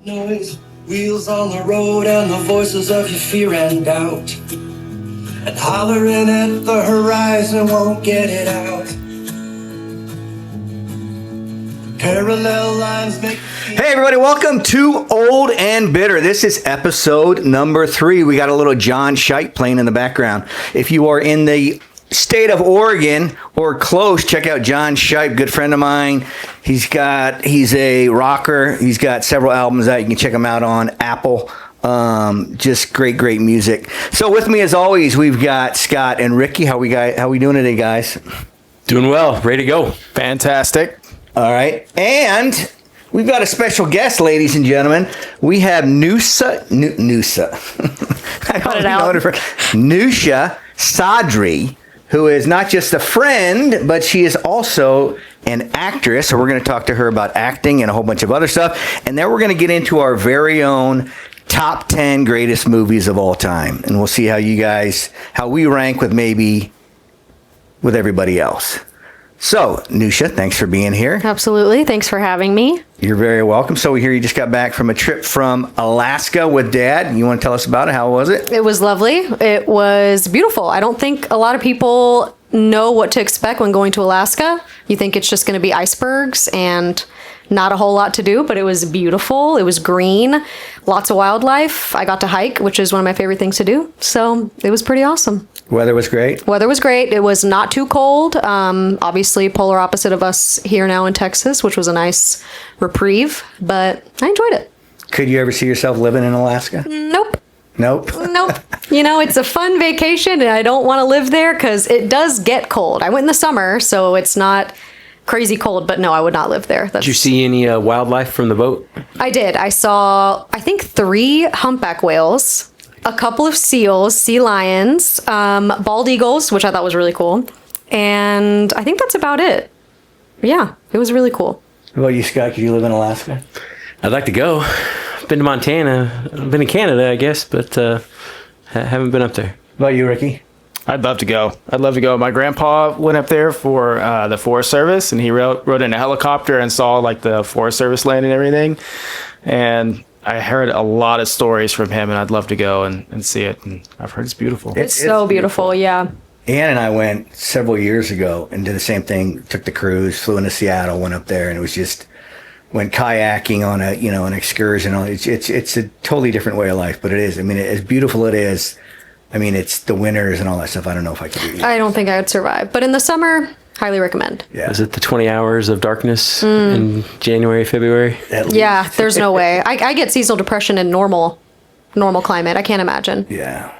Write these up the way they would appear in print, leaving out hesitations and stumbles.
Noise, wheels on the road and the voices of your fear and doubt. And hollering at the horizon won't get it out. Parallel lines make... Hey everybody, welcome to Old and Bitter. This is episode number 3. We got a little John Scheidt playing in the background. If you are in the state of Oregon or close, check out John Scheidt, good friend of mine. He's a rocker. He's got several albums out. You can check him out on Apple. Just great music. So with me as always, we've got Scott and Ricky. How we doing today, guys? Doing well, ready to go. Fantastic. All right. And we've got a special guest, ladies and gentlemen. We have Newsha. I don't know what Newsha Sadri, who is not just a friend, but she is also an actress. So we're going to talk to her about acting and a whole bunch of other stuff. And then we're going to get into our very own top 10 greatest movies of all time. And we'll see how we rank with everybody else. So, Newsha, thanks for being here. Absolutely. Thanks for having me. You're very welcome. So we hear you just got back from a trip from Alaska with Dad. You want to tell us about it? How was it? It was lovely. It was beautiful. I don't think a lot of people know what to expect when going to Alaska. You think it's just going to be icebergs and not a whole lot to do, but it was beautiful. It was green, lots of wildlife. I got to hike, which is one of my favorite things to do. So it was pretty awesome. Weather was great? Weather was great. It was not too cold. Obviously, polar opposite of us here now in Texas, which was a nice reprieve, but I enjoyed it. Could you ever see yourself living in Alaska? Nope. Nope. You know, it's a fun vacation, and I don't want to live there because it does get cold. I went in the summer, so it's not crazy cold, but no, I would not live there. Did you see any wildlife from the boat? I did. I saw, I think, 3 humpback whales, a couple of seals, sea lions, bald eagles, which I thought was really cool. And I think that's about it. Yeah, it was really cool. What about you, Scott? Could you live in Alaska? I'd like to go. I've been to Montana. I've been in Canada, I guess, but haven't been up there. What about you, Ricky? I'd love to go. My grandpa went up there for the Forest Service, and he rode in a helicopter and saw like the Forest Service land and everything. And I heard a lot of stories from him, and I'd love to go and see it. And I've heard it's beautiful. It's so beautiful, yeah. Ann and I went several years ago and did the same thing. Took the cruise, flew into Seattle, went up there, and it was just went kayaking on an excursion. It's a totally different way of life, but it is. I mean, as beautiful it is. I mean, it's the winters and all that stuff. I don't know if I could do it. I don't think I would survive. But in the summer, highly recommend. Yeah. Is it the 20 hours of darkness in January, February? Yeah, there's no way. I get seasonal depression in normal climate. I can't imagine. Yeah.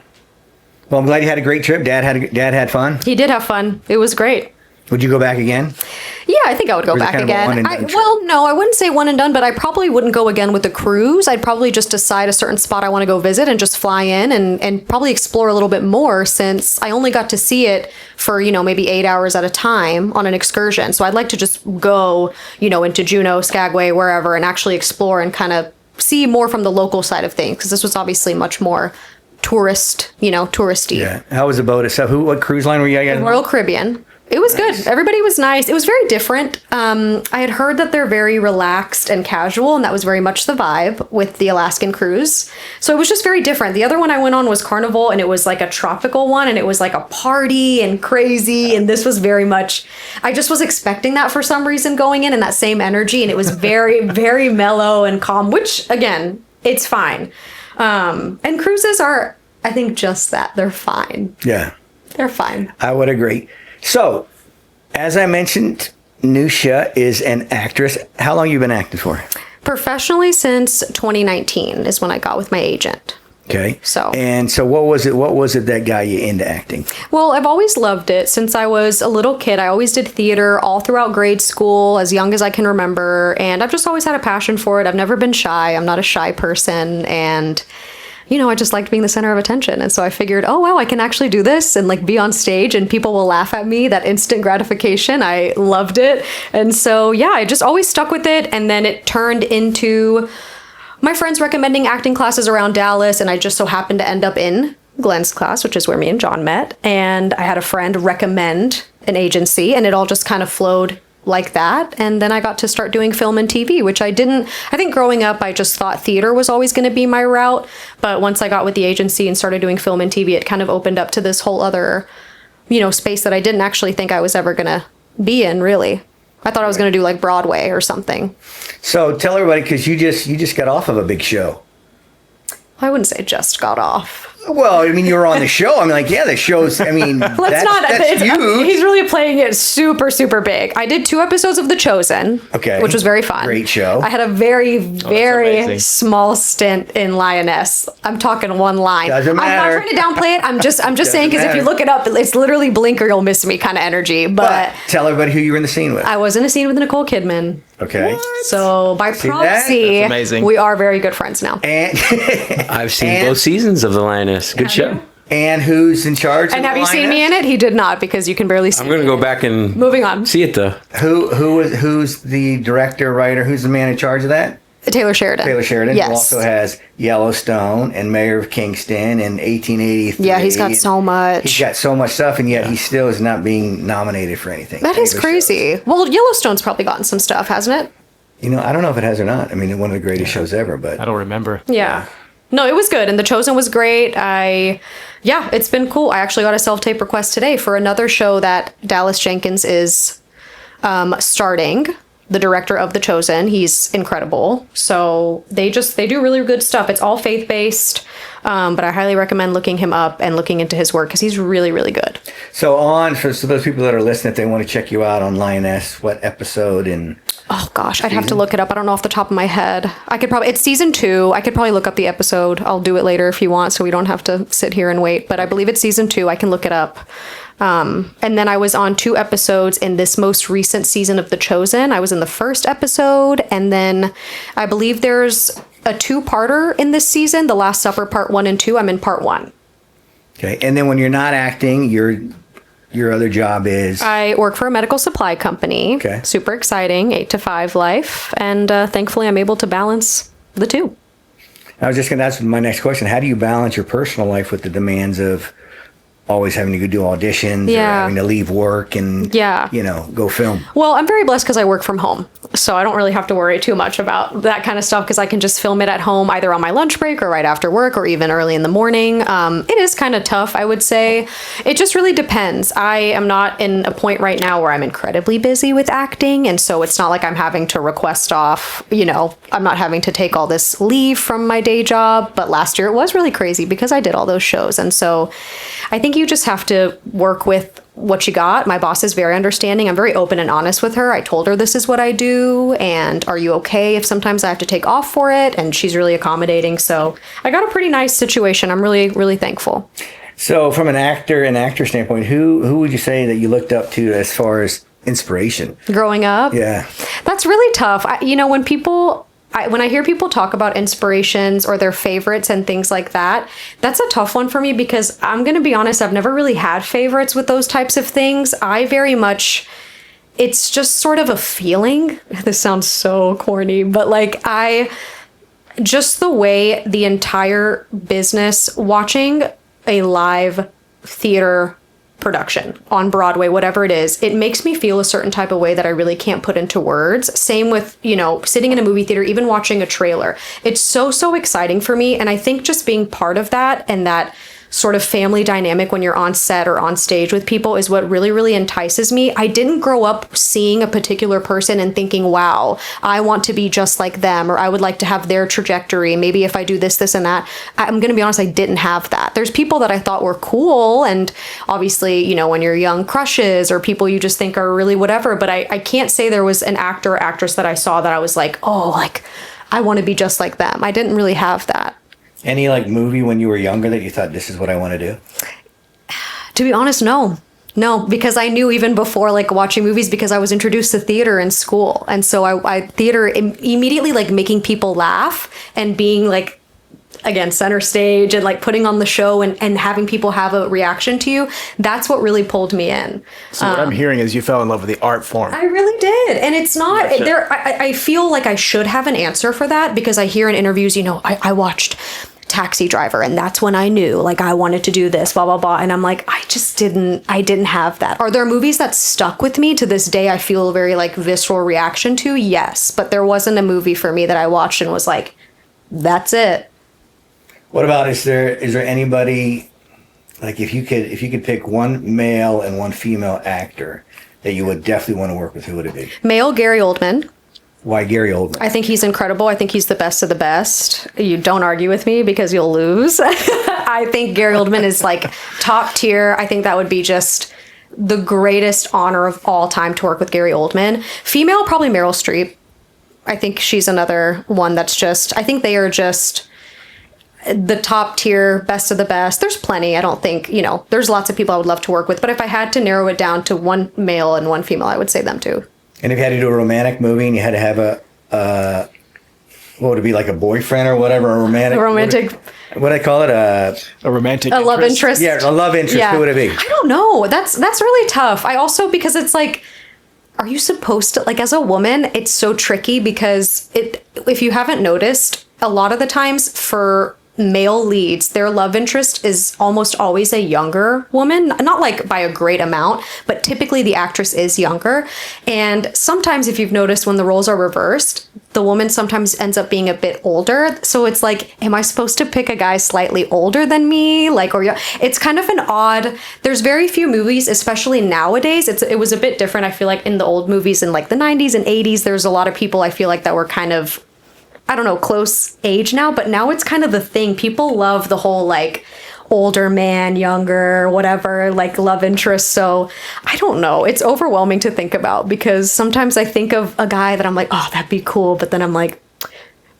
Well, I'm glad you had a great trip. Dad had fun? He did have fun. It was great. Would you go back again? Yeah, I think I would go back again. No, I wouldn't say one and done, but I probably wouldn't go again with the cruise. I'd probably just decide a certain spot I want to go visit and just fly in and probably explore a little bit more, since I only got to see it for, maybe 8 hours at a time on an excursion. So I'd like to just go, into Juneau, Skagway, wherever, and actually explore and kind of see more from the local side of things, because this was obviously much more touristy. Yeah. How was the boat itself? What cruise line were you at? Royal Caribbean. It was good. Everybody was nice. It was very different. I had heard that they're very relaxed and casual, and that was very much the vibe with the Alaskan cruise. So it was just very different. The other one I went on was Carnival, and it was like a tropical one, and it was like a party and crazy. And this was very much, I just was expecting that for some reason going in, and that same energy. And it was very, very mellow and calm, which again, it's fine. And cruises are, I think, just that. They're fine. Yeah. They're fine. I would agree. So, as I mentioned, Newsha is an actress. How long have you been acting for? Professionally since 2019 is when I got with my agent. Okay. So what was it that got you into acting? Well, I've always loved it since I was a little kid. I always did theater all throughout grade school, as young as I can remember, and I've just always had a passion for it. I've never been shy. I'm not a shy person, and I just liked being the center of attention. And so I figured, oh, wow, I can actually do this and like be on stage and people will laugh at me. That instant gratification. I loved it. And so, yeah, I just always stuck with it. And then it turned into my friends recommending acting classes around Dallas. And I just so happened to end up in Glenn's class, which is where me and John met. And I had a friend recommend an agency, and it all just kind of flowed like that. And then I got to start doing film and TV, which I think growing up, I just thought theater was always going to be my route. But once I got with the agency and started doing film and TV, it kind of opened up to this whole other, space that I didn't actually think I was ever going to be in, really. I thought I was going to do like Broadway or something. So tell everybody, because you just got off of a big show. I wouldn't say just got off. Well, I mean, you were on the show. I'm like, yeah, the show's, I mean, that's huge. He's really playing it super, super big. I did 2 episodes of The Chosen, which was very fun. Great show. I had a very, very small stint in Lioness. I'm talking one line. Doesn't matter. I'm not trying to downplay it. I'm just saying, because if you look it up, it's literally blink or you'll miss me kind of energy. But tell everybody who you were in the scene with. I was in a scene with Nicole Kidman. Okay. What? So by proxy, That's amazing. We are very good friends now. And I've seen both seasons of The Lioness. Good show. And who's in charge? And have you seen me in it? He did not, because you can barely see. I'm going to go back and moving on. See it though. Who's the director, writer? Who's the man in charge of that? Taylor Sheridan. Yes. Who also has Yellowstone and Mayor of Kingston and 1883. Yeah, he's got so much. He's got so much stuff, and yet he still is not being nominated for anything. That is crazy. Shows. Well, Yellowstone's probably gotten some stuff, hasn't it? I don't know if it has or not. I mean, one of the greatest shows ever, but I don't remember. Yeah. No, it was good, and The Chosen was great. It's been cool. I actually got a self-tape request today for another show that Dallas Jenkins is starting. The director of The Chosen. He's incredible. So they do really good stuff. It's all faith-based, but I highly recommend looking him up and looking into his work, because he's really, really good. So for those people that are listening, if they want to check you out on Lioness, what episode and... Oh gosh, I'd have to look it up. I don't know off the top of my head. It's season 2. I could probably look up the episode. I'll do it later if you want, so we don't have to sit here and wait. But I believe it's season 2. I can look it up. And then I was on 2 episodes in this most recent season of The Chosen. I was in the first episode, and then I believe there's a 2-parter in this season, The Last Supper Part 1 and 2. I'm in Part 1. Okay, and then when you're not acting, your other job is? I work for a medical supply company. Okay. Super exciting, 8 to 5 life, and thankfully I'm able to balance the 2. I was just going to ask my next question. How do you balance your personal life with the demands of always having to go do auditions or having to leave work and, go film? Well, I'm very blessed because I work from home. So I don't really have to worry too much about that kind of stuff, because I can just film it at home either on my lunch break or right after work or even early in the morning. It is kind of tough, I would say. It just really depends. I am not in a point right now where I'm incredibly busy with acting. And so it's not like I'm having to request off, I'm not having to take all this leave from my day job. But last year it was really crazy because I did all those shows. And so I think you just have to work with what you got. My boss is very understanding. I'm very open and honest with her. I told her this is what I do, and are you okay if sometimes I have to take off for it? And she's really accommodating. So I got a pretty nice situation. I'm really, really thankful. So from an actor standpoint, who would you say that you looked up to as far as inspiration? Growing up? Yeah. That's really tough. When I hear people talk about inspirations or their favorites and things like that, that's a tough one for me, because I'm going to be honest, I've never really had favorites with those types of things. It's just sort of a feeling. This sounds so corny, but just the way the entire business, watching a live theater production on Broadway, whatever it is, it makes me feel a certain type of way that I really can't put into words. Same with, sitting in a movie theater, even watching a trailer. It's so exciting for me. And I think just being part of that and that sort of family dynamic when you're on set or on stage with people is what really, really entices me. I didn't grow up seeing a particular person and thinking, wow, I want to be just like them, or I would like to have their trajectory. Maybe if I do this, and that. I'm going to be honest, I didn't have that. There's people that I thought were cool, and obviously, when you're young, crushes or people you just think are really whatever, but I can't say there was an actor or actress that I saw that I was like, I want to be just like them. I didn't really have that. Any movie when you were younger that you thought, this is what I want to do? To be honest, no, because I knew even before watching movies, because I was introduced to theater in school. And so I theater immediately, making people laugh and being again, center stage and putting on the show and having people have a reaction to you. That's what really pulled me in. So what I'm hearing is you fell in love with the art form. I really did. And it's not there. I feel like I should have an answer for that, because I hear in interviews, I watched Taxi Driver, and that's when I knew like I wanted to do this, blah blah blah. And I'm like, I didn't have that. Are there movies that stuck with me to this day? I feel a very like visceral reaction to, yes, but there wasn't a movie for me that I watched and was like, that's it. What about, is there anybody, like, if you could pick one male and one female actor that you would definitely want to work with, who would it be? Male Gary Oldman. Why Gary Oldman? I think he's incredible. I think he's the best of the best. You don't argue with me because you'll lose. I think Gary Oldman is like top tier. I think that would be just the greatest honor of all time to work with Gary Oldman. Female, probably Meryl Streep. I think she's another one that's just, I think they are just the top tier, best of the best. There's plenty. I don't think, there's lots of people I would love to work with, but if I had to narrow it down to one male and one female, I would say them too. And if you had to do a romantic movie and you had to have what would it be, like a boyfriend or whatever, a romantic? What do I call it? A romantic a love interest. Yeah, a love interest. Yeah. Who would it be? I don't know. That's really tough. I also, because it's like, are you supposed to, like, as a woman, it's so tricky because if you haven't noticed, a lot of the times for male leads, their love interest is almost always a younger woman, not like by a great amount, but typically the actress is younger. And sometimes, if you've noticed, when the roles are reversed, the woman sometimes ends up being a bit older. So it's like, am I supposed to pick a guy slightly older than me? Like, or it's kind of an odd, there's very few movies, especially nowadays. It was a bit different. I feel like in the old movies in like the 90s and 80s, there's a lot of people I feel like that were kind of, I don't know, close age now, but now it's kind of the thing. People love the whole like older man, younger, whatever, like love interest. So I don't know. It's overwhelming to think about because sometimes I think of a guy that I'm like, oh, that'd be cool. But then I'm like,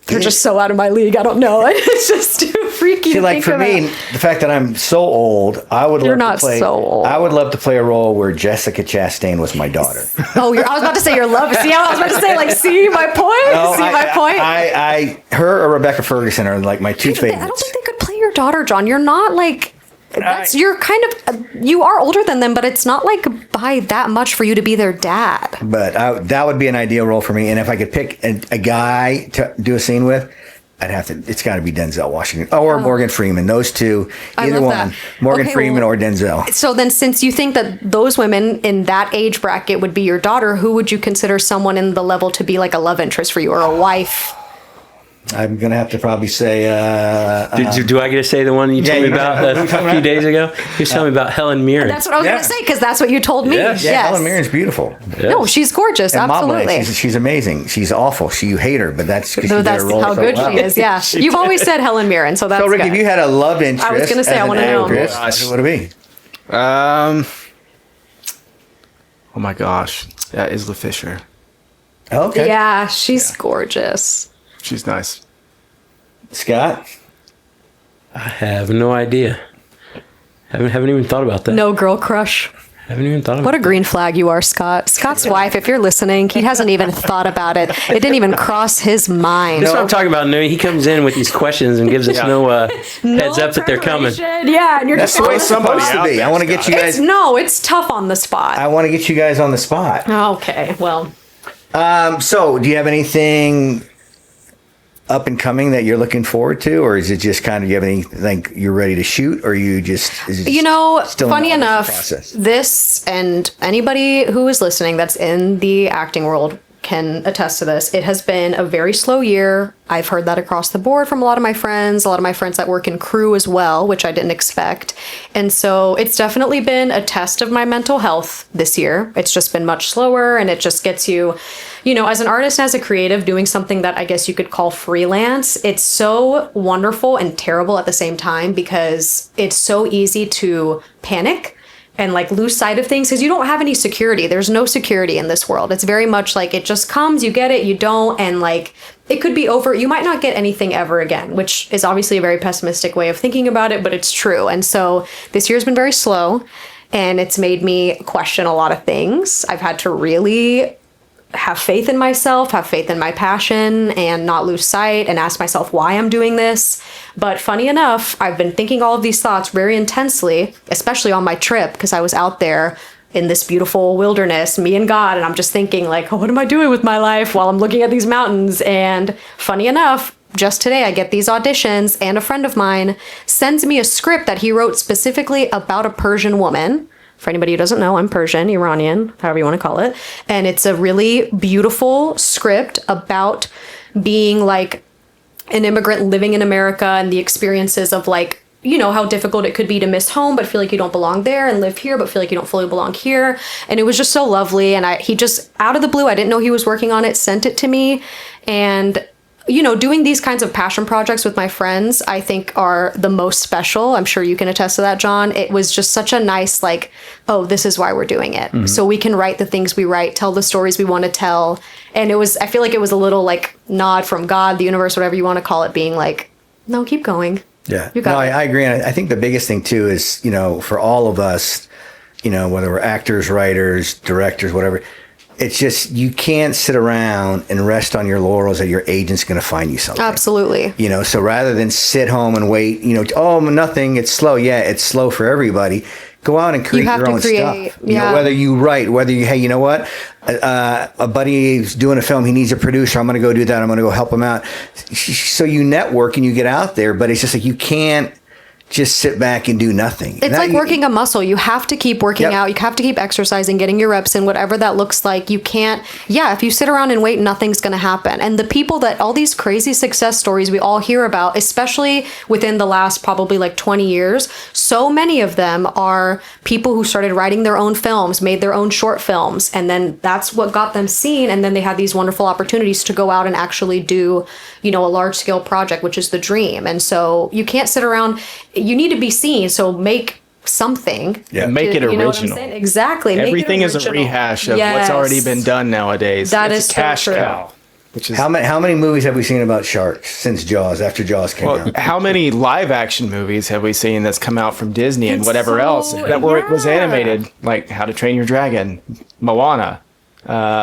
they're just so out of my league. I don't know. It's just too freaky. See, like for me, the fact that I'm so old, I would love to play. So old. I would love to play a role where Jessica Chastain was my daughter. Oh, I was about to say your love. See, I was about to say, like, see my point. No, my point. Her or Rebecca Ferguson are like my two favorites. I don't think they could play your daughter, John. You're not like. You're kind of, you are older than them, but it's not like by that much for you to be their dad. But that would be an ideal role for me. And if I could pick a guy to do a scene with, it's got to be Denzel Washington or Morgan Freeman. Those two, either one. Morgan Freeman or Denzel. So then, since you think that those women in that age bracket would be your daughter, who would you consider someone in the level to be like a love interest for you or a wife? I'm going to have to probably say... do I get to say the one you told me about a few days ago? You was telling me about Helen Mirren. That's what I was going to say, because that's what you told me. Yes. Yeah, Helen Mirren's beautiful. Yes. No, she's gorgeous, and absolutely. She's amazing. She's awful. You hate her, but that's because that's how good she is, yeah. You've always said Helen Mirren, so that's good. So, Rick, if you had a love interest... I was going to say, I want to know. Who would it be? Oh, my gosh. Yeah, Isla Fisher. Okay. Yeah, she's gorgeous. She's nice. Scott? I have no idea. Haven't even thought about that. No girl crush. Haven't even thought about What a green flag you are, Scott. Scott's wife, if you're listening, he hasn't even thought about it. It didn't even cross his mind. That's what I'm talking about. No, he comes in with these questions and gives us no heads up that they're coming. Yeah, and you're That's the way somebody's to be. I want to get you guys... It's tough on the spot. I want to get you guys on the spot. Okay, well... So, do you have anything up and coming that you're looking forward to, or is it just kind of, you have anything you're ready to shoot, or you just, funny enough, this, and anybody who is listening that's in the acting world can attest to this. It has been a very slow year. I've heard that across the board from a lot of my friends that work in crew as well, which I didn't expect. And so it's definitely been a test of my mental health this year. It's just been much slower, and it just gets you, as an artist, as a creative, doing something that I guess you could call freelance, it's so wonderful and terrible at the same time because it's so easy to panic and like lose sight of things because you don't have any security. There's no security in this world. It's very much like it just comes, you get it, you don't, and like it could be over. You might not get anything ever again, which is obviously a very pessimistic way of thinking about it, but it's true. And so this year's been very slow, and it's made me question a lot of things. I've had to really have faith in myself, have faith in my passion, and not lose sight, and ask myself why I'm doing this. But funny enough, I've been thinking all of these thoughts very intensely, especially on my trip, because I was out there in this beautiful wilderness, me and God, and I'm just thinking like, oh, what am I doing with my life while I'm looking at these mountains? And funny enough, just today I get these auditions, and a friend of mine sends me a script that he wrote specifically about a Persian woman. For anybody who doesn't know, I'm Persian, Iranian, however you want to call it. And it's a really beautiful script about being like an immigrant living in America and the experiences of like, you know, how difficult it could be to miss home but feel like you don't belong there, and live here but feel like you don't fully belong here. And it was just so lovely. And he just, out of the blue, I didn't know he was working on it, sent it to me. And you know, doing these kinds of passion projects with my friends, I think are the most special. I'm sure you can attest to that, John. It was just such a nice, like, oh, this is why we're doing it. Mm-hmm. So we can write the things we write, tell the stories we want to tell. And it was, I feel like it was a little like nod from God, the universe, whatever you want to call it, being like, no, keep going. Yeah. You got it. I agree. And I think the biggest thing too is, you know, for all of us, you know, whether we're actors, writers, directors, whatever, it's just, you can't sit around and rest on your laurels that your agent's going to find you something. Absolutely. You know, so rather than sit home and wait, you know, oh, nothing, it's slow. Yeah, it's slow for everybody. Go out and create your own stuff. You know, whether you write, whether you, hey, you know what? A buddy is doing a film. He needs a producer. I'm going to go do that. I'm going to go help him out. So you network and you get out there, but it's just like you can't just sit back and do nothing. It's like working a muscle. You have to keep working out. You have to keep exercising, getting your reps in, whatever that looks like. You can't, if you sit around and wait, nothing's going to happen. And the people that, all these crazy success stories we all hear about, especially within the last probably like 20 years, so many of them are people who started writing their own films, made their own short films, and then that's what got them seen. And then they had these wonderful opportunities to go out and actually do, you know, a large scale project, which is the dream. And so you can't sit around. You need to be seen, so make something. Yeah, make it original. Exactly. Everything is a rehash of what's already been done nowadays. That is a cash cow. Which is, how many movies have we seen about sharks since Jaws, after Jaws came out? How many live action movies have we seen that's come out from Disney and whatever else that was animated, like How to Train Your Dragon, Moana?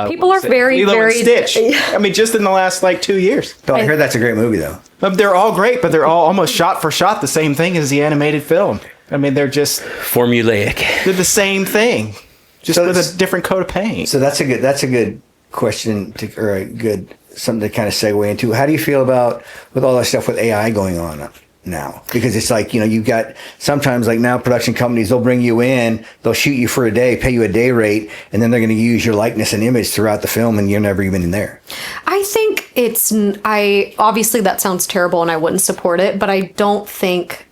People are very, Lilo very... and Stitch. I mean, just in the last, 2 years. Oh, I heard that's a great movie, though. They're all great, but they're all almost shot for shot the same thing as the animated film. I mean, they're just... formulaic. They're the same thing, just with a different coat of paint. So that's a good question, or a good something to kind of segue into. How do you feel about, with all that stuff with AI going on now? Because it's like, you know, you've got sometimes, like now, production companies, they'll bring you in, they'll shoot you for a day, pay you a day rate, and then they're going to use your likeness and image throughout the film, and you're never even in there. I think obviously that sounds terrible and I wouldn't support it, but I don't think,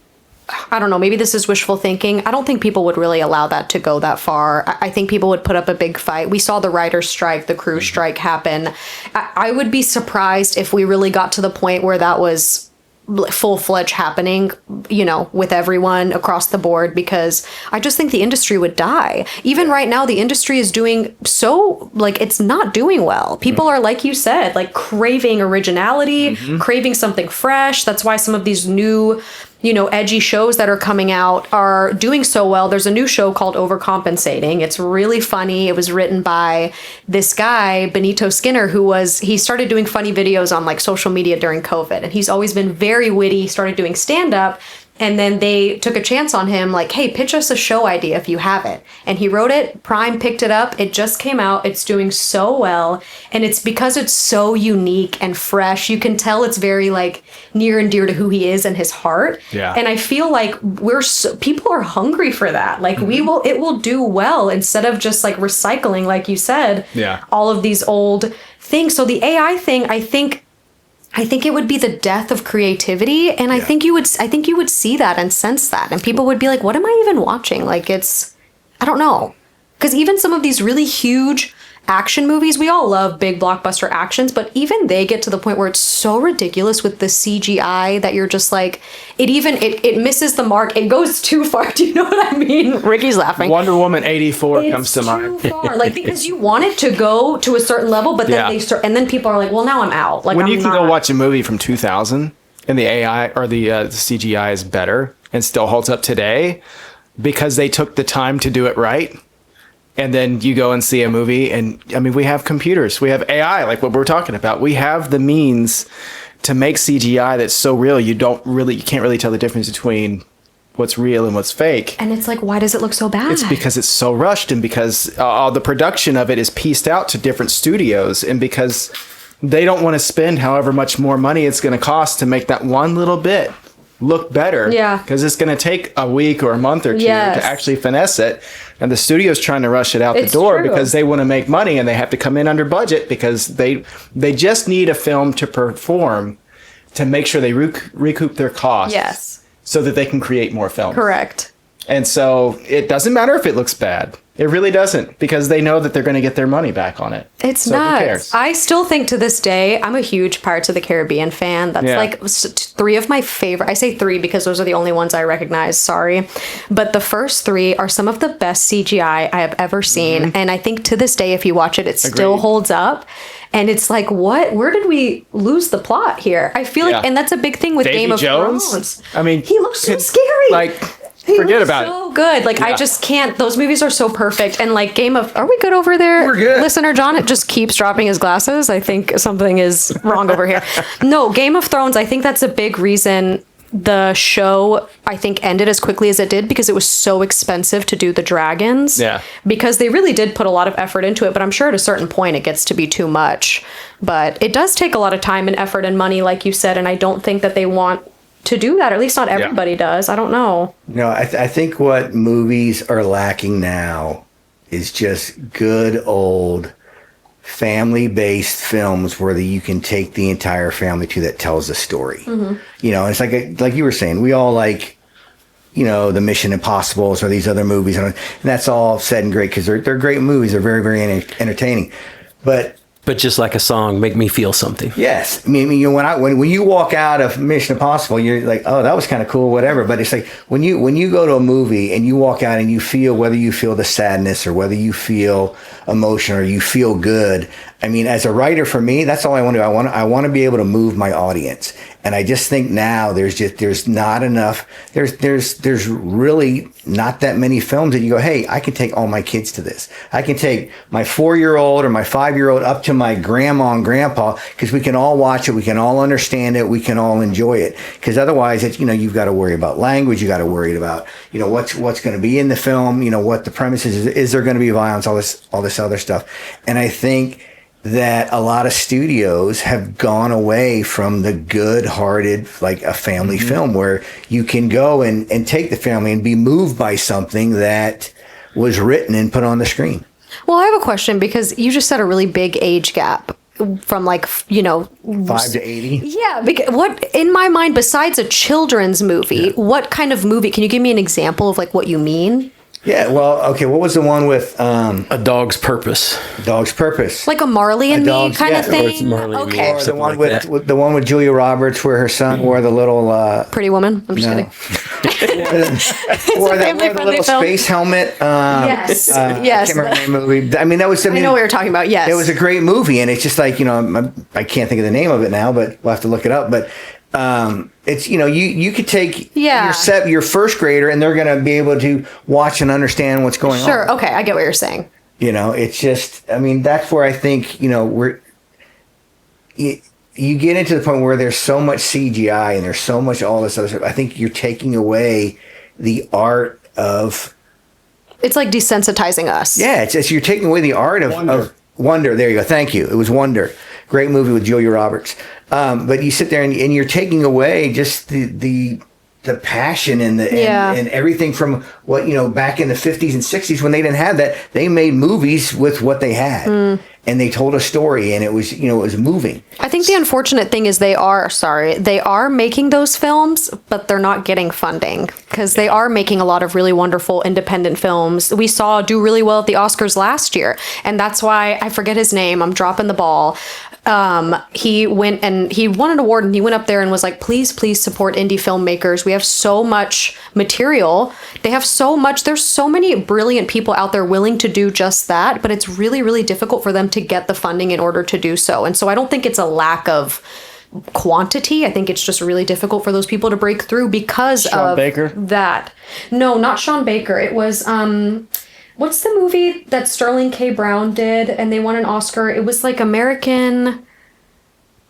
I don't know, maybe this is wishful thinking. I don't think people would really allow that to go that far. I think people would put up a big fight. We saw the writer's strike, the crew strike happen. I would be surprised if we really got to the point where that was full-fledged happening, you know, with everyone across the board, because I just think the industry would die. Even right now, the industry is doing so, like, it's not doing well. People are, like you said, like craving originality, craving something fresh. That's why some of these new, you know, edgy shows that are coming out are doing so well. There's a new show called Overcompensating. It's really funny. It was written by this guy, Benito Skinner, he started doing funny videos on like social media during COVID. And he's always been very witty. He started doing stand-up. And then they took a chance on him, like, hey, pitch us a show idea if you have it. And he wrote it. Prime picked it up. It just came out. It's doing so well. And it's because it's so unique and fresh. You can tell it's very, like, near and dear to who he is and his heart. Yeah. And I feel like people are hungry for that. Like, it will do well instead of just, like, recycling, like you said, all of these old things. So the AI thing, I think it would be the death of creativity, and I think you would see that and sense that, and people would be like, what am I even watching? Like, I don't know. Because even some of these really huge action movies, we all love big blockbuster actions, but even they get to the point where it's so ridiculous with the CGI that you're just like, it misses the mark. It goes too far. Do you know what I mean? Ricky's laughing. Wonder Woman 84 comes to mind. It's too far. Like, because you want it to go to a certain level, but then they start, and then people are like, well, now I'm out. Like, when you can go watch a movie from 2000 and the AI or the CGI is better and still holds up today because they took the time to do it right. And then you go and see a movie, and I mean, we have computers, we have AI, like what we're talking about. We have the means to make CGI that's so real, you can't really tell the difference between what's real and what's fake. And it's like, why does it look so bad? It's because it's so rushed, and because the production of it is pieced out to different studios, and because they don't want to spend however much more money it's going to cost to make that one little bit look better. Yeah. Because it's going to take a week or a month or two to actually finesse it. And the studio's trying to rush it out the door because they want to make money, and they have to come in under budget because they just need a film to perform to make sure they recoup their costs. Yes. So that they can create more films. Correct. And so it doesn't matter if it looks bad. It really doesn't, because they know that they're going to get their money back on it. It's so who cares? nuts. I still think to this day, I'm a huge Pirates of the Caribbean fan. That's like three of my favorite. I say three because those are the only ones I recognize. Sorry. But the first three are some of the best CGI I have ever seen. And I think to this day, if you watch it, it still holds up. And it's like, what? Where did we lose the plot here? I feel like, and that's a big thing with Davy Game of Jones? Thrones. I mean, he looks so scary. Like, He forget looks about so good. Like, I just can't. Those movies are so perfect. And like are we good over there? We're good. Listener John, it just keeps dropping his glasses. I think something is wrong over here. No, Game of Thrones, I think that's a big reason the show, I think, ended as quickly as it did, because it was so expensive to do the dragons. Yeah. Because they really did put a lot of effort into it, but I'm sure at a certain point it gets to be too much. But it does take a lot of time and effort and money, like you said, and I don't think that they want to do that, or at least not everybody does. I don't know. No, I think what movies are lacking now is just good old family-based films where you can take the entire family to that tells a story. You know, it's like you were saying, we all like, you know, the Mission Impossibles or these other movies, and that's all said and great because they're great movies. They're very, very entertaining, but just like a song, make me feel something. yes, I mean, you know, when you walk out of Mission Impossible, you're like, oh, that was kind of cool, whatever. But it's like when you go to a movie and you walk out and you feel, whether you feel the sadness or whether you feel emotion or you feel good. I mean, as a writer, for me, that's all I want to do. I want to be able to move my audience. And I just think now there's not enough. There's really not that many films that you go, hey, I can take all my kids to this. I can take my 4-year-old or my 5-year-old up to my grandma and grandpa, because we can all watch it. We can all understand it. We can all enjoy it. Because otherwise, it's, you know, you've got to worry about language. You got to worry about, you know, what's going to be in the film. You know, what the premise is. Is there going to be violence? All this other stuff. And I think that a lot of studios have gone away from the good-hearted, like a family film where you can go and take the family and be moved by something that was written and put on the screen. Well, I have a question, because you just said a really big age gap from, like, you know, 5 to 80. Yeah, because what, in my mind, besides a children's movie, what kind of movie? Can you give me an example of like what you mean? Yeah, well, okay, what was the one with A Dog's Purpose. Dog's Purpose? Like a Marley and Me kind of Or it's thing? Marley and Me Okay. or Or the something one like with the one with Julia Roberts where her son wore the little Pretty Woman? I'm just no. kidding. wore the family-friendly little film. space helmet. Yes. I Yes. can't remember the name of the movie. I mean, that was I know what you're talking about. Yes. It was a great movie, and it's just like, you know, I can't think of the name of it now, but we'll have to look it up. But it's, you know, you could take your first grader, and they're going to be able to watch and understand what's going on. Sure. Okay. I get what you're saying. You know, it's just, I mean, that's where I think, you know, you get into the point where there's so much CGI and there's so much all this other stuff. I think you're taking away the art of. It's like desensitizing us. Yeah, it's you're taking away the art of Wonder. There you go. Thank you. It was Wonder. Great movie with Julia Roberts. But you sit there and you're taking away just the passion and and everything from what, you know, back in the 50s and 60s when they didn't have that. They made movies with what they had, and they told a story, and it was, you know, it was moving. I think the unfortunate thing is they are making those films, but they're not getting funding, because they are making a lot of really wonderful independent films. We saw do really well at the Oscars last year, and that's why I forget his name. I'm dropping the ball. He went and he won an award, and he went up there and was like, please support indie filmmakers. We have so much material. They have so much. There's so many brilliant people out there willing to do just that, but it's really, really difficult for them to get the funding in order to do so. And so I don't think it's a lack of quantity. I think it's just really difficult for those people to break through because Sean of Baker? that. No, not Sean Baker. It was, what's the movie that Sterling K. Brown did and they won an Oscar? It was like American.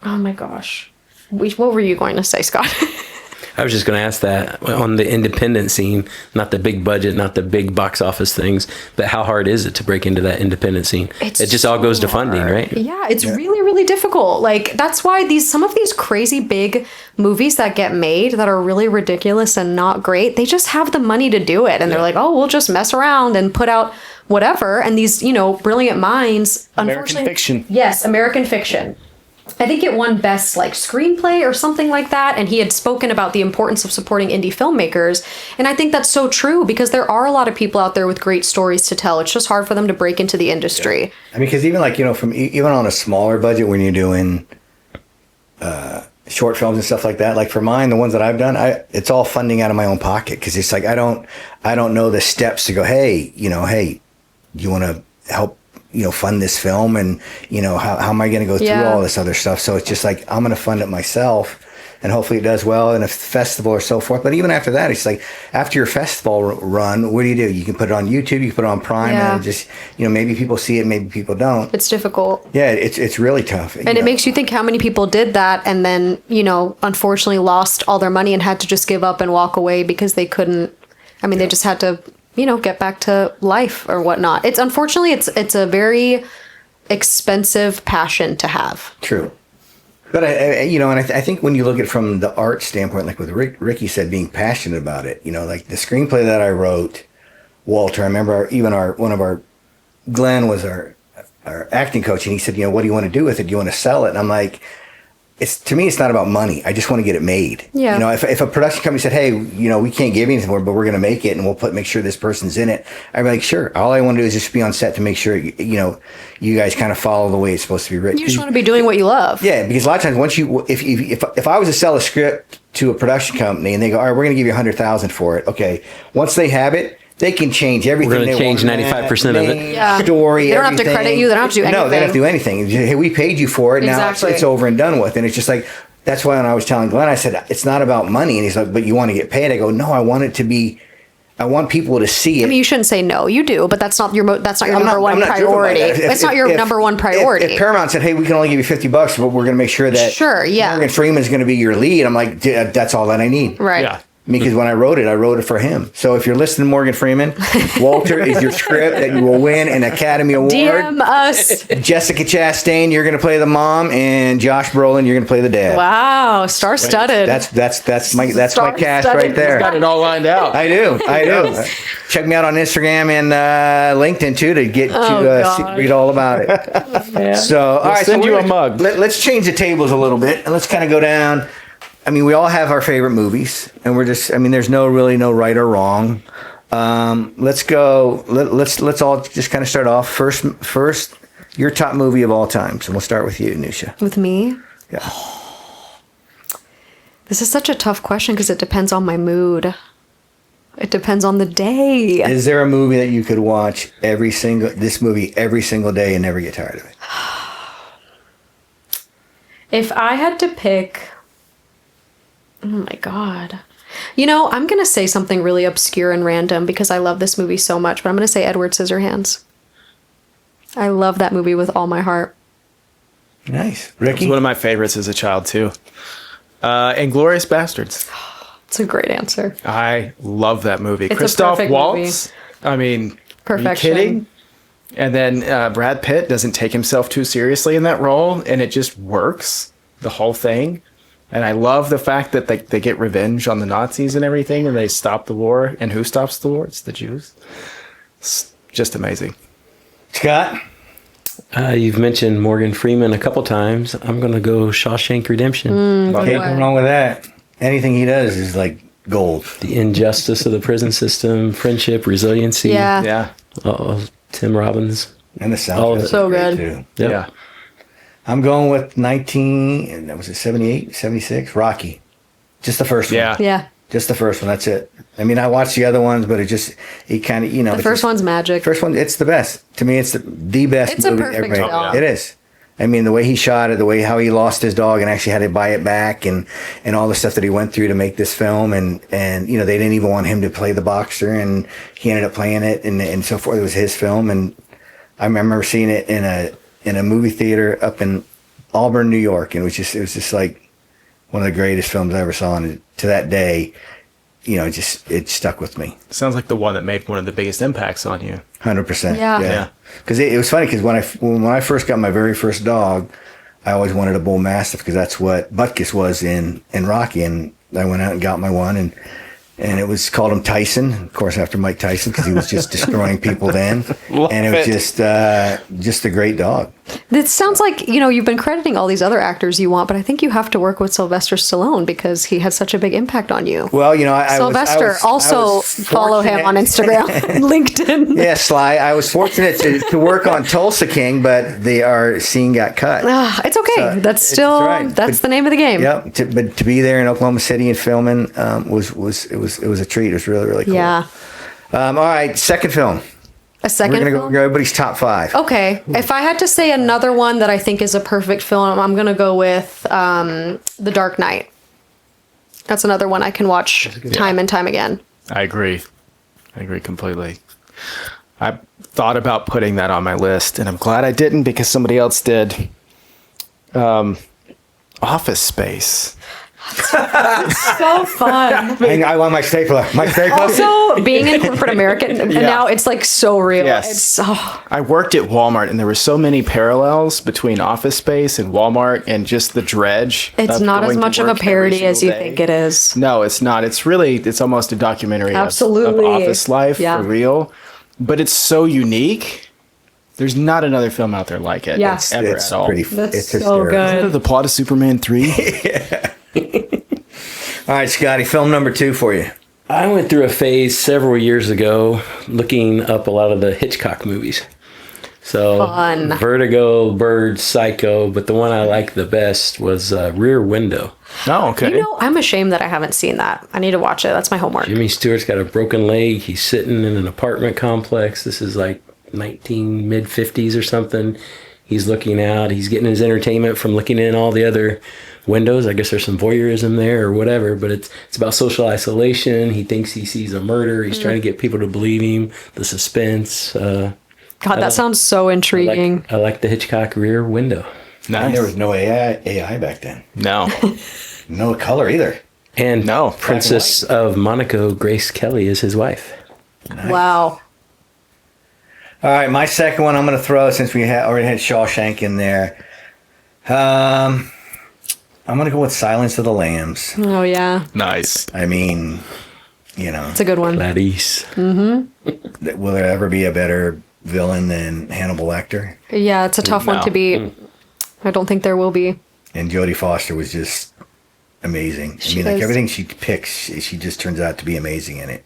Oh my gosh. What were you going to say, Scott? I was just going to ask that on the independent scene, not the big budget, not the big box office things, but how hard is it to break into that independent scene? It just all goes to funding, right? Yeah, it's really, really difficult. Like, that's why some of these crazy big movies that get made that are really ridiculous and not great, they just have the money to do it. And they're like, oh, we'll just mess around and put out whatever. And these, brilliant minds, American fiction. Yes, American fiction. I think it won best screenplay or something like that. And he had spoken about the importance of supporting indie filmmakers. And I think that's so true because there are a lot of people out there with great stories to tell. It's just hard for them to break into the industry. Yeah. I mean, because even from even on a smaller budget, when you're doing short films and stuff like that, like for mine, the ones that I've done, it's all funding out of my own pocket because it's like I don't know the steps to go. Hey, hey, you want to help? Fund this film, and how am I going to go through all this other stuff? So it's just like I'm going to fund it myself, and hopefully it does well in a festival or so forth. But even after that, it's like after your festival run, what do? You can put it on YouTube, you can put it on Prime, and just maybe people see it, maybe people don't. It's difficult. Yeah, it's really tough. And it makes you think how many people did that and then unfortunately lost all their money and had to just give up and walk away because they couldn't. I mean, they just had to get back to life or whatnot. It's unfortunately, it's a very expensive passion to have. True. But I think when you look at it from the art standpoint, like with Ricky said, being passionate about it, like the screenplay that I wrote, Walter, I remember Glenn was our acting coach, and he said, what do you want to do with it? Do you want to sell it? And I'm like, to me, it's not about money. I just want to get it made. Yeah. If a production company said, hey, we can't give you anything more, but we're going to make it and we'll make sure this person's in it, I'd be like, sure. All I want to do is just be on set to make sure, you guys kind of follow the way it's supposed to be written. You just want to be doing what you love. Yeah, because a lot of times if I was to sell a script to a production company and they go, all right, we're going to give you $100,000 for it. Okay. Once they have it, they can change everything. We're going to change 95% of it. Yeah. Story, they don't have to credit you. They don't have to do anything. No, they don't have to do anything. Hey, we paid you for it. Exactly. Now it's over and done with. And it's just like, that's why when I was telling Glenn, I said, it's not about money. And he's like, but you want to get paid? I go, no, I want people to see it. I mean, you shouldn't say no. You do, but that's not your number one priority. It's not your number one priority. If Paramount said, hey, we can only give you $50, but we're going to make sure that Morgan Freeman's going to be your lead, I'm like, that's all that I need. Right. Yeah. Because when I wrote it for him. So if you're listening, Morgan Freeman, Walter is your script that you will win an Academy Award. DM us. Jessica Chastain, you're going to play the mom, and Josh Brolin, you're going to play the dad. Wow, star-studded. That's my cast right there. He's got it all lined out. I do. Check me out on Instagram and LinkedIn too to get read all about it. Yeah. So all right, send you a mug. Let's change the tables a little bit and let's kind of go down. I mean, we all have our favorite movies, and there's no right or wrong. Let's go. Let's all just kind of start off. First, your top movie of all time. So we'll start with you, Newsha. With me? Yeah. This is such a tough question because it depends on my mood. It depends on the day. Is there a movie that you could watch every single day and never get tired of it? If I had to pick... Oh my God. I'm going to say something really obscure and random because I love this movie so much, but I'm going to say Edward Scissorhands. I love that movie with all my heart. Nice. Ricky? It was one of my favorites as a child, too. Inglourious Bastards. It's a great answer. I love that movie. It's Christoph a perfect Waltz. movie. I mean, perfection. Are you kidding? And then Brad Pitt doesn't take himself too seriously in that role, and it just works, the whole thing. And I love the fact that they get revenge on the Nazis and everything, and they stop the war. And who stops the war? It's the Jews. It's just amazing. Scott? You've mentioned Morgan Freeman a couple times. I'm going to go Shawshank Redemption. Can't go wrong with that. Anything he does is like gold. The injustice of the prison system, friendship, resiliency. Yeah. Tim Robbins. And the soundtrack. So good. Too. Yep. Yeah. I'm going with 78, 76, Rocky. Just the first one. Yeah. Just the first one. That's it. I mean, I watched the other ones, but it kind of, The first one's magic. First one, it's the best. To me, it's the best It's a movie perfect ever made. film. It is. I mean, the way he shot it, how he lost his dog and actually had to buy it back, and all the stuff that he went through to make this film, and they didn't even want him to play the boxer, and he ended up playing it, and so forth. It was his film, and I remember seeing it in a movie theater up in Auburn, New York, and it was just like one of the greatest films I ever saw, and to that day, it stuck with me. Sounds like the one that made one of the biggest impacts on you. 100%. Yeah. Yeah. Because it was funny because when I first got my very first dog, I always wanted a bull mastiff because that's what Butkus was in Rocky, and I went out and got my one, and it was called him Tyson, of course, after Mike Tyson, because he was just destroying people then. And it was just a great dog. It sounds like, you've been crediting all these other actors you want, but I think you have to work with Sylvester Stallone because he had such a big impact on you. Well, Sylvester, I also was follow him on Instagram, LinkedIn. Yeah, Sly. I was fortunate to work on Tulsa King, but our scene got cut. It's okay. So, that's still, that's the name of the game. Yep. But to be there in Oklahoma City and filming was a treat. It was really, really cool. Yeah. All right, second film. A second We're film? going to go everybody's top 5. Okay. If I had to say another one that I think is a perfect film, I'm going to go with The Dark Knight. That's another one I can watch time and time again. I agree completely. I thought about putting that on my list, and I'm glad I didn't because somebody else did. Office Space. So fun. I want my stapler. Also, being in corporate America, and now it's like so real. Yes. It's I worked at Walmart, and there were so many parallels between Office Space and Walmart and just the dredge. It's not as much of a parody as you think it is. No, it's not. It's almost a documentary Absolutely. of office life Yeah. for real. But it's so unique. There's not another film out there like it. Yes. Ever It's at all. pretty. That's It's so hysterical. good. Isn't it the plot of Superman 3? All right, Scotty, film number 2 for you. I went through a phase several years ago looking up a lot of the Hitchcock movies. So Fun. Vertigo, Birds, Psycho, but the one I liked the best was Rear Window. Oh, okay. I'm ashamed that I haven't seen that. I need to watch it. That's my homework. Jimmy Stewart's got a broken leg. He's sitting in an apartment complex. This is like mid-50s or something. He's looking out. He's getting his entertainment from looking in all the other windows. I guess there's some voyeurism there or whatever, but it's about social isolation. He thinks he sees a murder. He's trying to get people to believe him. The suspense. God, that sounds so intriguing. I like the Hitchcock Rear Window. And Nice. there was no AI back then. No. No color either. And No, Princess of Monaco, Grace Kelly, is his wife. Wow. All right, my second one I'm going to throw, since we already had Shawshank in there. I'm going to go with Silence of the Lambs. Oh, yeah. Nice. I mean, It's a good one. Clarice. will there ever be a better villain than Hannibal Lecter? Yeah, it's a tough one No. to beat. I don't think there will be. And Jodie Foster was just amazing. She like is. everything she picks, she just turns out to be amazing in it.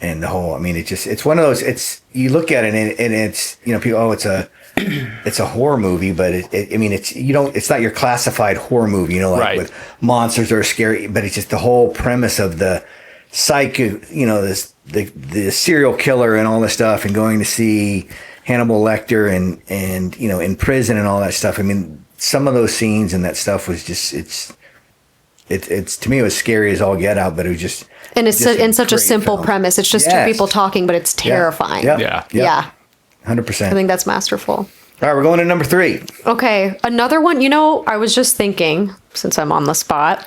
And the whole, it's one of those, you look at it and it's, people, it's a horror movie, but it's not your classified horror movie, Right. with monsters that are scary, but it's just the whole premise of the psycho, the serial killer and all this stuff, and going to see Hannibal Lecter and in prison and all that stuff. I mean, some of those scenes and that stuff was just, it's to me, it was scary as all get out, but it was just, And it's just in such a great simple film. premise. It's just Yes. two people talking, but it's terrifying. Yeah. Yeah. 100%. I think that's masterful. All right, we're going to number 3. Okay, another one. I was just thinking, since I'm on the spot,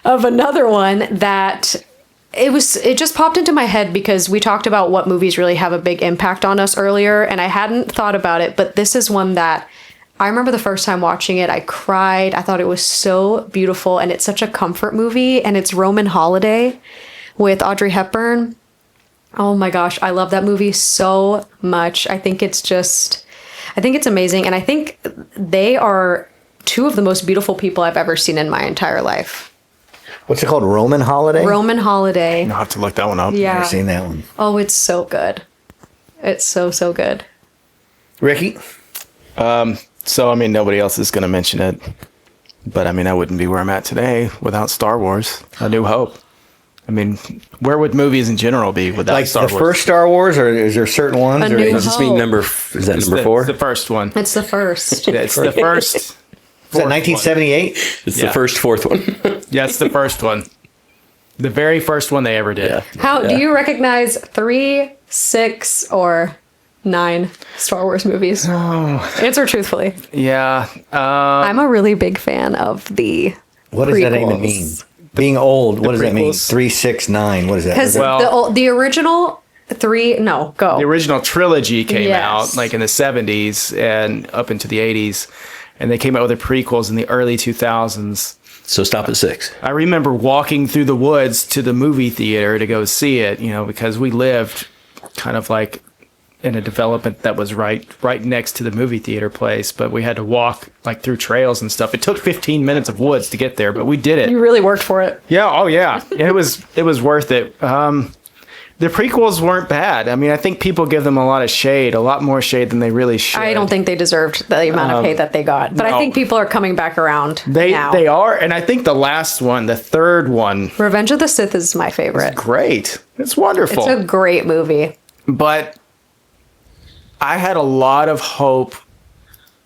of another one that it just popped into my head because we talked about what movies really have a big impact on us earlier, and I hadn't thought about it, but this is one that I remember the first time watching it, I cried. I thought it was so beautiful, and it's such a comfort movie, and it's Roman Holiday with Audrey Hepburn. Oh my gosh, I love that movie so much. I think it's amazing. And I think they are two of the most beautiful people I've ever seen in my entire life. What's it called? Roman Holiday? Roman Holiday. I'll have to look that one up. Yeah. Never seen that one. Oh, it's so good. It's so, so good. Ricky? So, nobody else is going to mention it. But, I wouldn't be where I'm at today without Star Wars, A New Hope. Where would movies in general be without Like Star the Wars? first Star Wars, or is there certain ones? A or New Does this mean Hope. is that It's number the- 4? The first one. It's the first. It's the first. Is that 1978? It's Yeah. the first fourth one. Yeah, it's the first one. The very first one they ever did. Yeah. How do Yeah. you recognize 3, 6, or 9 Star Wars movies? Answer truthfully. Yeah. I'm a really big fan of the What does that even prequels. mean? Being old, what does that mean? prequels. 369. What is that? Because Well- the original go. The original trilogy came Yes. out like in the 70s and up into the 80s, and they came out with the prequels in the early 2000s. So stop at 6. I remember walking through the woods to the movie theater to go see it, because we lived kind of like in a development that was right next to the movie theater place, but we had to walk like through trails and stuff. It took 15 minutes of woods to get there, but we did it. You really worked for it. Yeah, oh yeah. It was worth it. The prequels weren't bad. I mean, I think people give them a lot more shade than they really should. I don't think they deserved the amount of hate that they got, but I no. think people are coming back around now. They are, and I think the last one, the third one, Revenge of the Sith is my favorite. great. It's wonderful. It's a great movie. But I had a lot of hope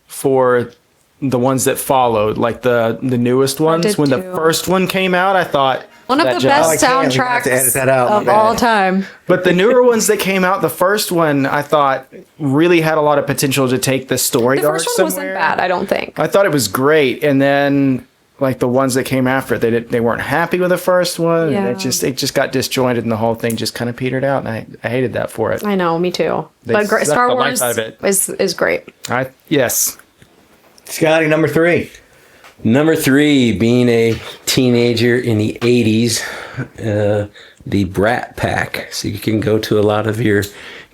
for the ones that followed, like the newest ones. did When too. the first one came out, I thought One of that the just- best I can't. We're gonna have to edit soundtracks that out. of My bad. all time. But the newer ones that came out, the first one I thought really had a lot of potential to take the story The arc first one somewhere. wasn't bad, I don't think. I thought it was great, and then like the ones that came after it, they weren't happy with the first one. Yeah. And it just got disjointed, and the whole thing just kind of petered out, and I hated that for it. I know, me too. They But sucked Star the life Wars out of it. is great. Yes. Scotty, number 3. Number 3, being a teenager in the 80s, the Brat Pack. So you can go to a lot of your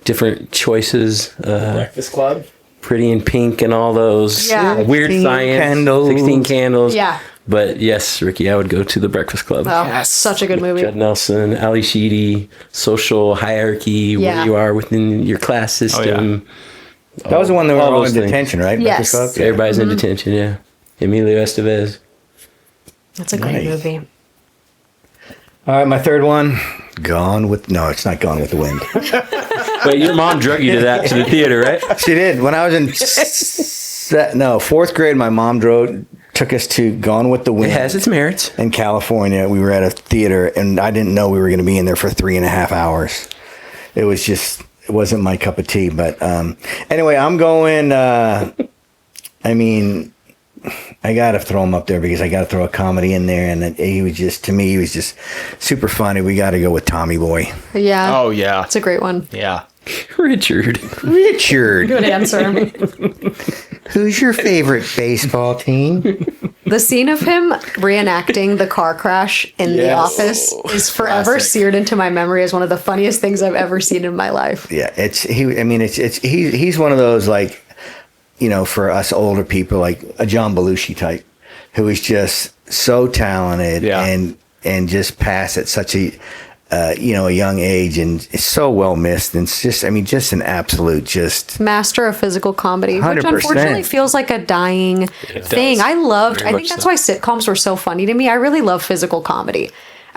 different choices. Breakfast Club. Pretty in Pink and all those. Yeah. Weird 16 Science. Candles. 16 Candles. Yeah. But yes, Ricky, I would go to The Breakfast Club. Oh, Yes. such a good movie. Judd Nelson, Ali Sheedy, social hierarchy, Yeah. where you are within your class system. That was the one that were all all in those things. detention, right? Yes. Breakfast Club? Everybody's in detention, yeah. Emilio Estevez. That's a great Nice. movie. All right, my third one. No, it's not Gone with the Wind. Wait, your mom drug you to the theater, right? She did. When I was in fourth grade, my mom took us to Gone with the Wind. It has its merits. In California. We were at a theater, and I didn't know we were going to be in there for 3.5 hours. It wasn't my cup of tea. But anyway, I'm going. I got to throw him up there because I got to throw a comedy in there, and he was just super funny. We got to go with Tommy Boy. Yeah. Oh yeah. It's a great one. Yeah. Richard. Richard, Good answer. who's your favorite baseball team? The scene of him reenacting the car crash in The Yes. Office is forever Classic. seared into my memory as one of the funniest things I've ever seen in my life. Yeah, he's one of those, like, for us older people, like a John Belushi type, who is just so talented Yeah. and just passed at such a young age, and is so well missed. And it's just an absolute Master of physical comedy, which 100%. unfortunately feels like a dying thing. does. I Very think much that's so. why sitcoms were so funny to me. I really love physical comedy.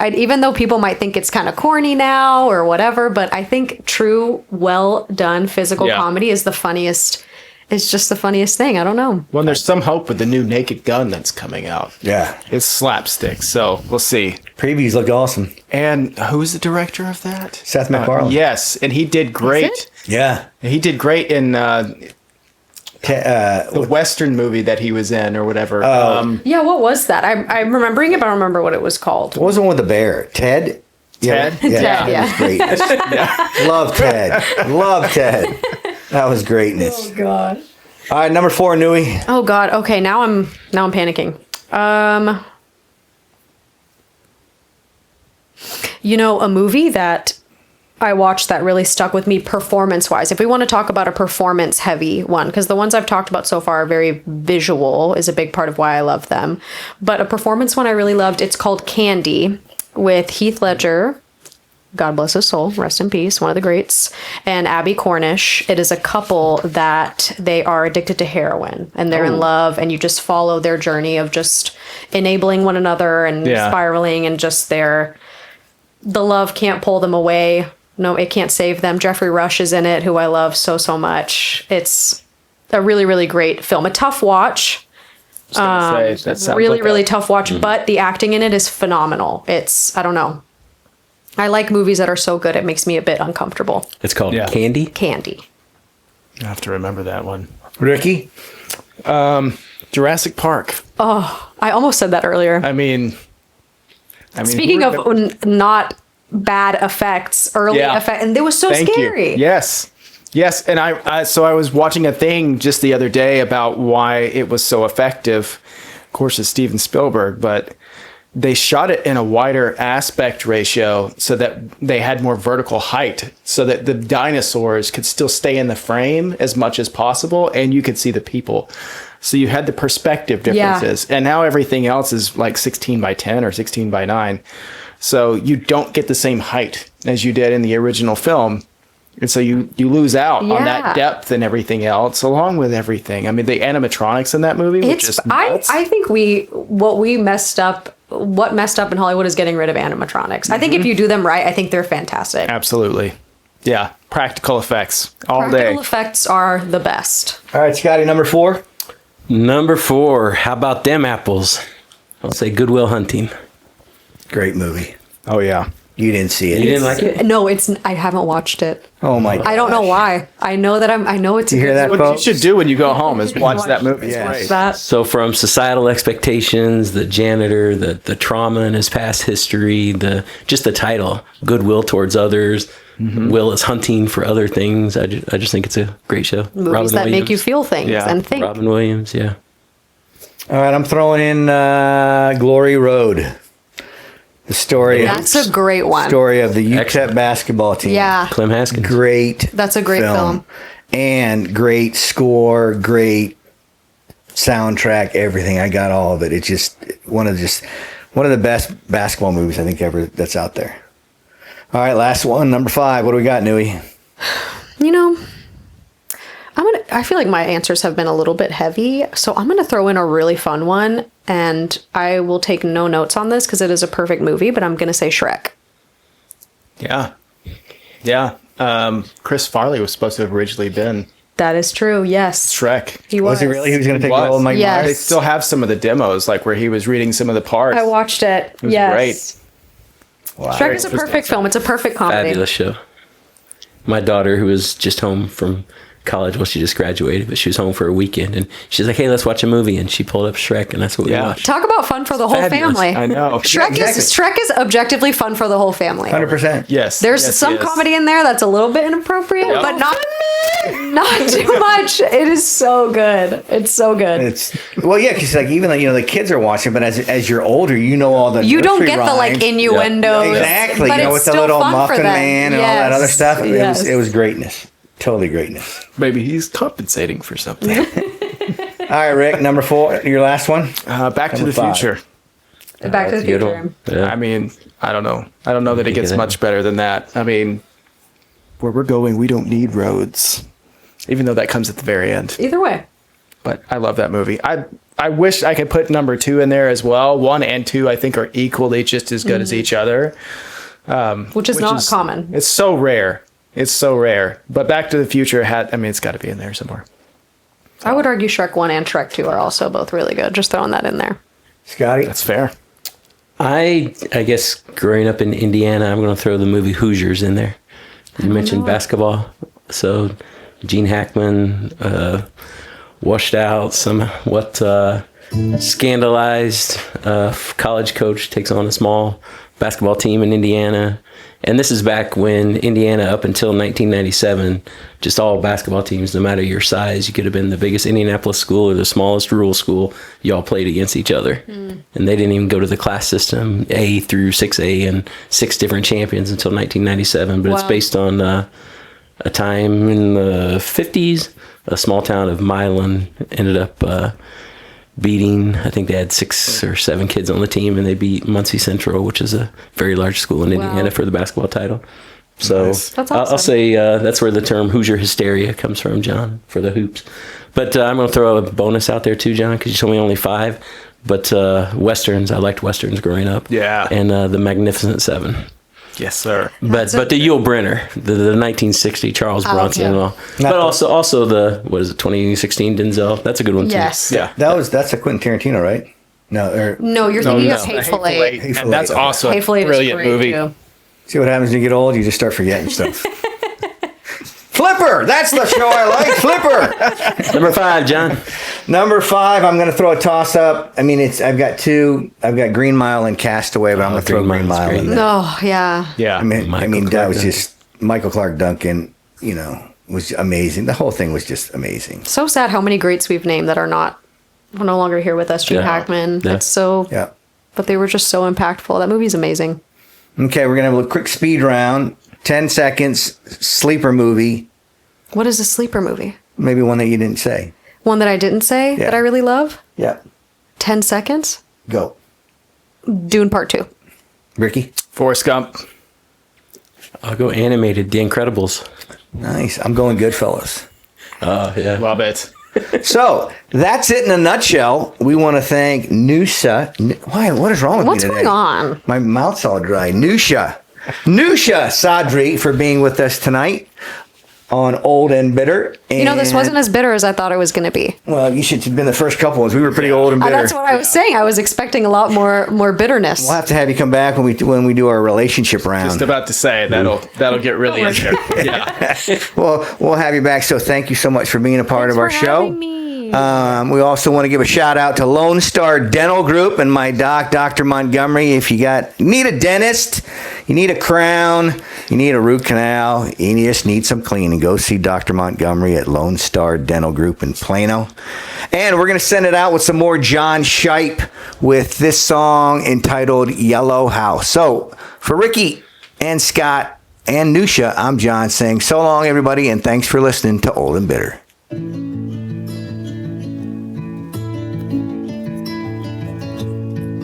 Even though people might think it's kind of corny now or whatever, but I think true, well done physical Yeah. comedy is the funniest. It's just the funniest thing. I don't know. Well, there's some hope with the new Naked Gun that's coming out. Yeah. It's slapstick, so we'll see. Previews look awesome. And who's the director of that? Seth MacFarlane. Yes, and he did great. it? Yeah. He did great in the What Western movie that he was in, or whatever. Yeah, what was that? I'm remembering it, but I don't remember what it was called. was the one with the bear? Ted? Ted? Yeah. Ted, yeah. That was great. Love Ted. Love Ted. That was greatness. God. All right, number 4, Nui. Oh God. Okay, now I'm panicking. A movie that I watched that really stuck with me performance-wise. If we want to talk about a performance-heavy one, because the ones I've talked about so far are very visual, is a big part of why I love them. But a performance one I really loved, it's called Candy, with Heath Ledger, God bless his soul, rest in peace, one of the greats, and Abby Cornish. It is a couple that they are addicted to heroin, and they're in love, and you just follow their journey of just enabling one another and Yeah. spiraling, and just the love can't pull them away. No, it can't save them. Jeffrey Rush is in it, who I love so somemuch. It's a really, really great film. A tough watch. That sounds Really, like really a- tough watch, but the acting in it is phenomenal. I don't know. I like movies that are so good it makes me a bit uncomfortable. It's called Yeah. Candy. Candy. I have to remember that one. Ricky? Jurassic Park. I almost said that earlier. I mean, I mean, Speaking of not bad effects, early effect, and it was so Thank scary. you. Yes, and so I was watching a thing just the other day about why it was so effective. Of course, it's Steven Spielberg, but they shot it in a wider aspect ratio so that they had more vertical height, so that the dinosaurs could still stay in the frame as much as possible, and you could see the people. So you had the perspective differences, and now everything else is like 16 by 10 or 16 by 9. So you don't get the same height as you did in the original film. And so you lose out on that depth and everything else, along with everything. I mean, the animatronics in that movie were just nuts. I think what messed up in Hollywood is getting rid of animatronics. I think if you do them right, I think they're fantastic. Absolutely. Yeah. Practical effects all day. Practical effects are the best. All right, Scotty, number 4. Number 4. How about them apples? I'll say Good Will Hunting. Great movie. Oh, yeah. You didn't see it. You didn't like it? No, I haven't watched it. Oh my God. I don't know why. I know it's. You hear that, What folks? you should do when you go home is watch that movie. Yeah. It's great. That. So from societal expectations, the janitor, the trauma in his past history, just the title, goodwill towards others, Will is hunting for other things. I just think it's a great show. Movies that make you feel things and think. Robin Williams, yeah. All right, I'm throwing in Glory Road. The story. That's a great one. Story of the UTEP Excellent. basketball team. Yeah. Clem Haskins. Great. That's a great film. And great score, great soundtrack, everything. I got all of it. It's just one of the best basketball movies I think ever that's out there. All right, last one, number 5. What do we got, Nui? You know, I feel like my answers have been a little bit heavy, so I'm gonna throw in a really fun one, and I will take no notes on this because it is a perfect movie, but I'm gonna say Shrek. Yeah. Chris Farley was supposed to have originally been That is true. Yes, Shrek. he was. Was he really? He was going to take Was. the role of Mike Yes. They Myers? still have some of the demos, like where he was reading some of the parts. I watched it. was Yes. great. Wow. Shrek is a perfect film. It's a perfect comedy. Fabulous show. My daughter, who was just home from college, well, she just graduated, but she was home for a weekend, and she's like, "Hey, let's watch a movie," and she pulled up Shrek, and that's what we watched. Talk about fun for the whole Fabulous. family. I know. Shrek is objectively fun for the whole family. 100%. Yes. There's yes, some yes. comedy in there that's a little bit inappropriate, Yep. but not too much. It is so good. It's so good. Because like even the kids are watching, but as you're older, all the You don't nursery get the like rhymes. innuendos. Exactly. But with it's the still little fun for Muffin them. Man and all that other stuff. Yes. It was greatness. Totally greatness. Maybe he's compensating for something. All right, Rick, number 4, your last one. Back to Number the 5. Future. Back to the That's a good Future. one. Yeah. I mean, I don't know. I don't know that it gets that. much better than that. I mean, where we're going, we don't need roads. Even though that comes at the very end. Either way. But I love that movie. I wish I could put number 2 in there as well. 1 and 2, I think, are equally just as good as each other. Which is not common. It's so rare. It's so rare. But Back to the Future it's got to be in there somewhere. I would argue Shrek 1 and Shrek 2 are also both really good. Just throwing that in there. Scotty? That's fair. I guess growing up in Indiana, I'm going to throw the movie Hoosiers in there. You mentioned basketball, so Gene Hackman, washed out, somewhat scandalized college coach takes on a small basketball team in Indiana. And this is back when Indiana, up until 1997, just all basketball teams, no matter your size, you could have been the biggest Indianapolis school or the smallest rural school, you all played against each other. And they didn't even go to the class system, A through 6A, and 6 different champions until 1997. But it's based on a time in the 50s. A small town of Milan ended up beating, I think they had 6 or 7 kids on the team, and they beat Muncie Central, which is a very large school in Indiana, for the basketball title. So Nice. That's awesome. I'll say that's where the term Hoosier hysteria comes from, John, for the hoops. But I'm going to throw a bonus out there too, John, because you told me only 5. But Westerns, I liked Westerns growing up. Yeah. And The Magnificent Seven. Yes, sir. But the Yul Brynner, the 1960 Charles Bronson yeah. and all. But also the 2016 Denzel. That's a good one too. Yes. Yeah. That's a Quentin Tarantino, right? No, you're thinking of Hateful Eight. Hateful And that's Eight, also Hateful a Eight is brilliant great, movie. too. See what happens when you get old? You just start forgetting stuff. Flipper. That's the show I like. Flipper. Number 5, John. Number 5, I'm going to throw a toss up. I mean, I've got two. I've got Green Mile and Castaway, but I'm going to throw Green Mile in there. No, yeah. Yeah. I mean, Michael that Clark was Duncan. just Michael Clark Duncan. You know, was amazing. The whole thing was just amazing. So sad how many greats we've named that are no longer here with us. Gene Yeah. Hackman. Yeah. It's so, Yeah. but they were just so impactful. That movie's amazing. Okay, we're going to have a quick speed round. 10 seconds. Sleeper movie. What is a sleeper movie? Maybe one that you didn't say. One that I didn't say Yeah. that I really love? Yeah. 10 seconds? Go. Dune Part 2. Ricky. Forrest Gump. I'll go animated. The Incredibles. Nice. I'm going Goodfellas. Oh, yeah. Love it. So that's it in a nutshell. We want to thank Newsha. Why? What is wrong with What's me today? going on? My mouth's all dry. Newsha Sadri for being with us tonight on Old and Bitter. You know, this And- wasn't as bitter as I thought it was going to be. Well, you should have been the first couple ones. We were pretty old and bitter. That's what I was saying. I was expecting a lot more bitterness. We'll have to have you come back when we do our relationship round. Just about to say that'll get really into it. Yeah. Well, we'll have you back. So thank you so much for being a part of our Thanks for show. having me. We also want to give a shout out to Lone Star Dental Group and my doc, Dr. Montgomery. If you need a dentist, you need a crown, you need a root canal, you just need some cleaning, go see Dr. Montgomery at Lone Star Dental Group in Plano. And we're going to send it out with some more John Shipe with this song entitled Yellow House. So for Ricky and Scott and Newsha, I'm John saying so long, everybody, and thanks for listening to Old and Bitter.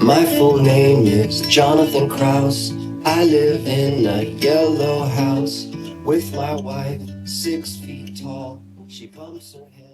My full name is Jonathan Krause. I live in a yellow house with my wife, 6 feet tall. She pumps her head.